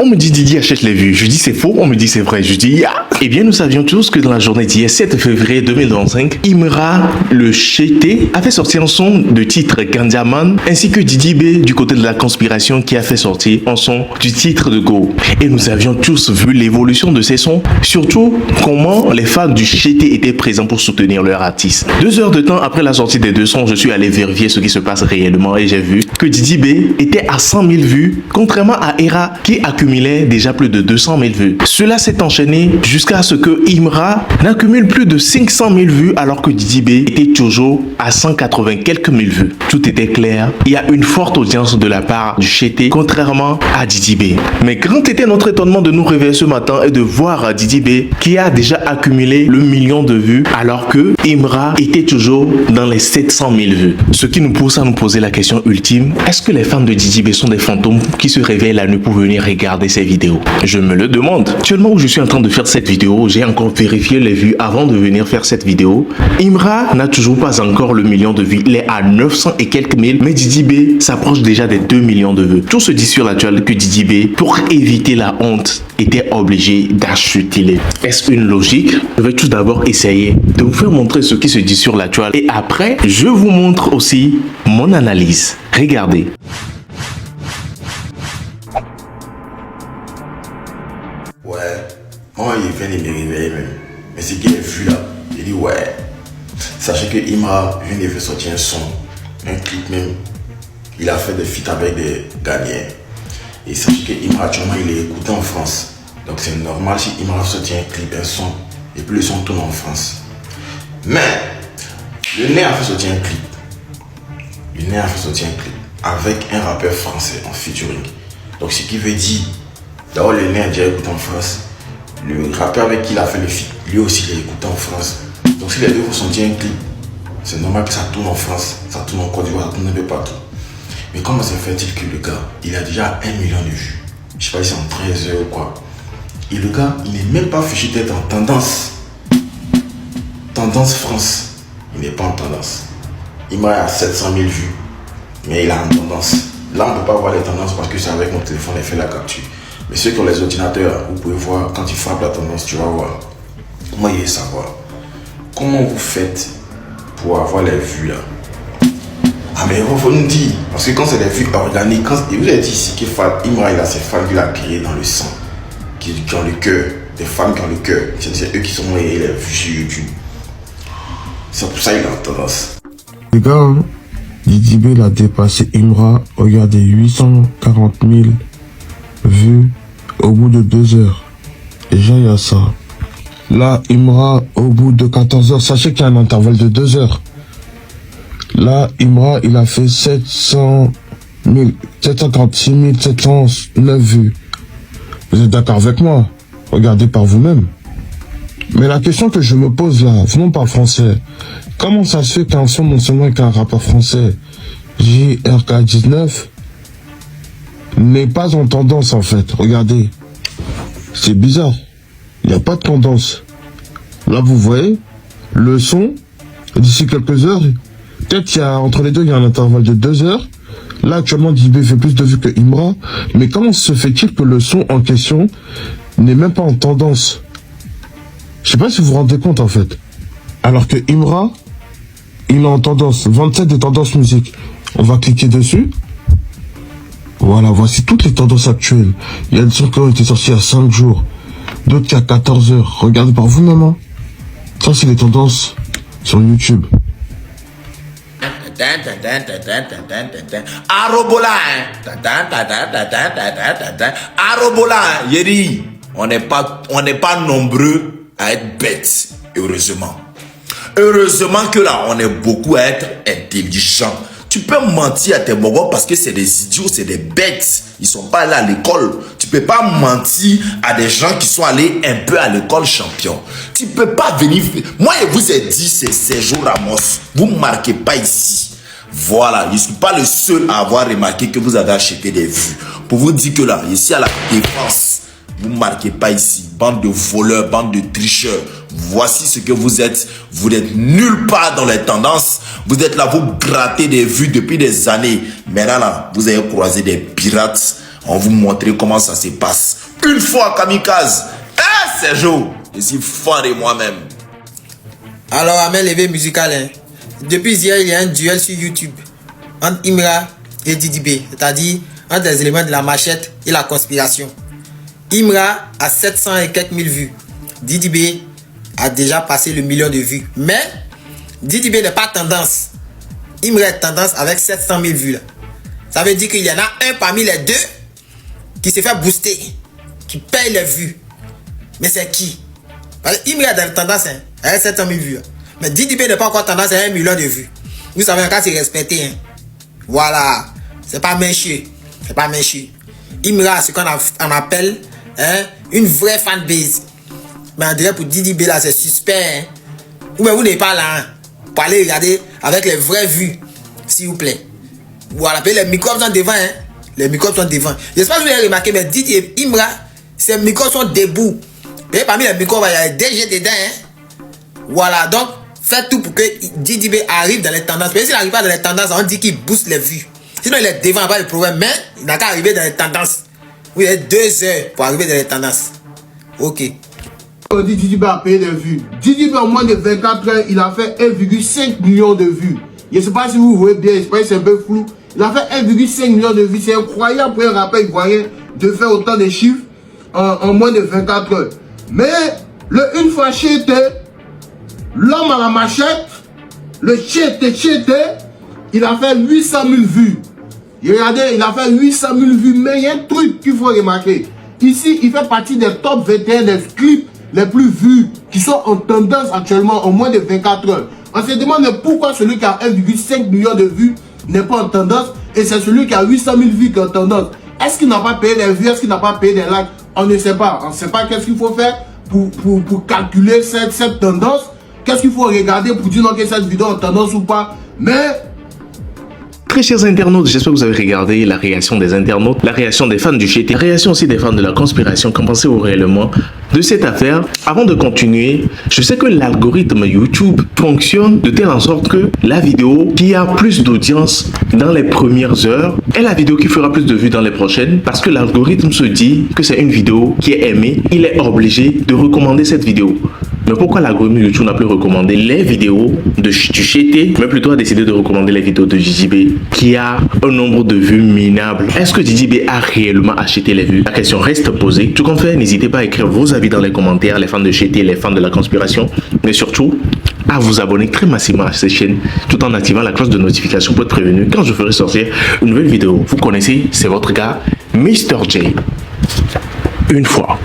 On me dit Didi achète les vues. Je dis c'est faux, on me dit c'est vrai. Je dis ya. Eh bien, nous savions tous que dans la journée d'hier, 7 février 2025, Imra, le Chété, a fait sortir un son de titre Gandiaman, ainsi que Didi B du côté de la conspiration qui a fait sortir un son du titre de Go. Et nous avions tous vu l'évolution de ces sons, surtout comment les fans du Chété étaient présents pour soutenir leur artiste. 2 heures de temps après la sortie des 2 sons, je suis allé vérifier ce qui se passe réellement et j'ai vu que Didi B était à 100 000 vues, contrairement à Era qui accumulait déjà plus de 200 000 vues. Cela s'est enchaîné jusqu'à ce que Imra n'accumule plus de 500 000 vues alors que Didi B était toujours à 180 quelques mille vues. Tout était clair. Il y a une forte audience de la part du Chété, contrairement à Didi B. Mais grand était notre étonnement de nous réveiller ce matin et de voir Didi B qui a déjà accumulé le million de vues alors que Imra était toujours dans les 700 000 vues. Ce qui nous pousse à nous poser la question ultime, est-ce que les fans de Didi B sont des fantômes qui se réveillent la nuit pour venir regarder ces vidéos? Je me le demande. Actuellement où je suis en train de faire cette vidéo, j'ai encore vérifié les vues avant de venir faire cette vidéo. Imra n'a toujours pas encore le million de vues. Il est à 900 et quelques mille, mais Didi B s'approche déjà des 2 millions de vues. Tout se dit sur la toile que Didi B, pour éviter la honte, était obligé d'acheter les. Est-ce une logique? Je vais tout d'abord essayer de vous faire montrer ce qui se dit sur la toile et après, je vous montre aussi mon analyse. Regardez. Ouais, moi il vient de me réveiller même. Mais c'est qu'il a vu là, il dit ouais. Sachez que Imra vient de faire sortir un son, un clip même. Il a fait des feats avec des gagnants. Et sachez que Imra actuellement il est écouté en France. Donc c'est normal si Imra sortit un clip, un son, et puis le son tourne en France. Mais le nez a fait sortir un clip. Le nez a fait sortir un clip avec un rappeur français en featuring. Donc ce qui veut dire, d'abord le nez a déjà écouté en France. Le rappeur avec qui il a fait le feat, lui aussi il est écouté en France. Donc si les deux vont sortir un clip, c'est normal que ça tourne en France, ça tourne en Côte d'Ivoire, ça tourne un peu partout. Mais comment se fait-il que le gars, il a déjà 1 million de vues? Je sais pas si c'est en 13 heures ou quoi. Et le gars, il n'est même pas fichu d'être en tendance. Tendance France. Il n'est pas en tendance. Il m'a à 700 000 vues, mais il est en tendance. Là, on ne peut pas voir les tendances parce que c'est avec mon téléphone et fait la capture. Mais ceux qui ont les ordinateurs, vous pouvez voir, quand ils frappent la tendance, tu vas voir. Moi, il veut savoir. Comment vous faites pour avoir les vues là? Ah mais il faut nous dire, parce que quand c'est des vues organiques, quand il vous a dit ici qu'il Imra il a ses fans qu'il a créés dans le sang, qui ont le cœur, des fans qui ont le cœur, c'est eux qui sont les vues sur YouTube. C'est pour ça qu'il est en tendance. Les gars, hein, Didi B l'a dépassé Imra, regardez, 840 000 vues au bout de 2 heures. Déjà il y a ça. Là, Imra, au bout de 14 heures, sachez qu'il y a un intervalle de 2 heures. Là, Imra, il a fait 746 709 vues. Vous êtes d'accord avec moi? Regardez par vous-même. Mais la question que je me pose là, venons par français. Comment ça se fait qu'un son non seulement avec un rappeur français, JRK19, n'est pas en tendance en fait? Regardez. C'est bizarre. Il n'y a pas de tendance. Là, vous voyez, le son, d'ici quelques heures, peut-être qu'il y a, entre les deux, il y a un intervalle de 2 heures. Là, actuellement, Didi B fait plus de vues que Imra. Mais comment se fait-il que le son en question n'est même pas en tendance? Je sais pas si vous vous rendez compte, en fait. Alors que Imra, il est en tendance. 27 de tendance musique. On va cliquer dessus. Voilà, voici toutes les tendances actuelles. Il y a des sons qui ont été sortis à 5 jours. D'autres qui à 14 heures. Regardez par vous-même. Hein. Ça, c'est les tendances sur YouTube. Arobola, Arobola, Yeri, on n'est pas nombreux à être bêtes, heureusement. Heureusement que là, on est beaucoup à être intelligents. Tu peux mentir à tes mogos parce que c'est des idiots, c'est des bêtes. Ils sont pas allés à l'école. Tu peux pas mentir à des gens qui sont allés un peu à l'école champion. Tu peux pas venir... Moi, je vous ai dit, c'est Sergio Ramos. Vous ne marquez pas ici. Voilà, je ne suis pas le seul à avoir remarqué que vous avez acheté des vues. Pour vous dire que là, ici à la défense, vous ne marquez pas ici. Bande de voleurs, bande de tricheurs. Voici ce que vous êtes. Vous n'êtes nulle part dans les tendances. Vous êtes là, vous grattez des vues depuis des années. Maintenant là, vous avez croisé des pirates. On vous montrer comment ça se passe. Une fois Kamikaze. Sergio, je suis fan de moi-même. Alors, à main levée musicale, hein. Depuis hier, il y a un duel sur YouTube entre Imra et Didi B, c'est-à-dire entre les éléments de la machette et la conspiration. Imra a 700 et quelques mille vues. Didi B a déjà passé le million de vues. Mais Didi B n'est pas tendance. Imra est tendance avec 700 000 vues. Là. Ça veut dire qu'il y en a un parmi les deux qui se fait booster, qui paye les vues. Mais c'est qui? Parce que Imra est dans la tendance hein, avec 700 000 vues. Mais Didi B n'est pas encore tendance à 1 million de vues. Vous savez, quand c'est respecté. Hein. Voilà. C'est pas méchant. C'est pas méchant. Imra a ce qu'on appelle hein, une vraie fanbase. Mais on dirait pour Didi B là, c'est suspect. Hein. Ou bien vous n'êtes pas là. Hein, pour aller regarder avec les vraies vues. S'il vous plaît. Voilà. Puis les microbes sont devant. Hein. Les microbes sont devant. J'espère que vous avez remarqué, mais Didi et Imra, ces microbes sont debout. Et parmi les microbes, il y a des DG dedans. Hein. Voilà. Donc, faites tout pour que Didi B arrive dans les tendances. Mais s'il n'arrive pas dans les tendances, on dit qu'il booste les vues. Sinon, il est devant, pas de problème. Mais il n'a qu'à arriver dans les tendances. Vous avez 2 heures pour arriver dans les tendances. Ok. On dit Didi B a payé des vues. Didi B en moins de 24 heures, il a fait 1,5 million de vues. Je ne sais pas si vous voyez bien, je pense que c'est un peu flou. Il a fait 1,5 million de vues. C'est incroyable pour un rappeur ivoirien de faire autant de chiffres en moins de 24 heures. Mais le une fois chété, l'homme à la machette, le chété, il a fait 800 000 vues. Regardez, il a fait 800 000 vues. Mais il y a un truc qu'il faut remarquer. Ici, il fait partie des top 21 des clips les plus vus qui sont en tendance actuellement en moins de 24 heures. On se demande pourquoi celui qui a 1,5 million de vues n'est pas en tendance et c'est celui qui a 800 000 vues qui est en tendance. Est-ce qu'il n'a pas payé des vues? Est-ce qu'il n'a pas payé des likes? On ne sait pas. On ne sait pas qu'est-ce qu'il faut faire pour calculer cette tendance. Qu'est-ce qu'il faut regarder pour dire non, que cette vidéo est en tendance ou pas. Mais Très chers internautes, j'espère que vous avez regardé la réaction des internautes, la réaction des fans du GT, la réaction aussi des fans de la conspiration. Qu'en pensez-vous réellement de cette affaire? Avant de continuer, je sais que l'algorithme YouTube fonctionne de telle en sorte que la vidéo qui a plus d'audience dans les premières heures est la vidéo qui fera plus de vues dans les prochaines, parce que l'algorithme se dit que c'est une vidéo qui est aimée, il est obligé de recommander cette vidéo. Mais pourquoi l'algorithme YouTube n'a plus recommandé les vidéos du GT, mais plutôt a décidé de recommander les vidéos de Didi B qui a un nombre de vues minable? Est-ce que Didi B a réellement acheté les vues? La question reste posée. Tout compte fait, n'hésitez pas à écrire vos avis dans les commentaires, les fans de GT, les fans de la conspiration, mais surtout à vous abonner très massivement à cette chaîne tout en activant la cloche de notification pour être prévenu quand je ferai sortir une nouvelle vidéo. Vous connaissez, c'est votre gars Mr. J. Une fois.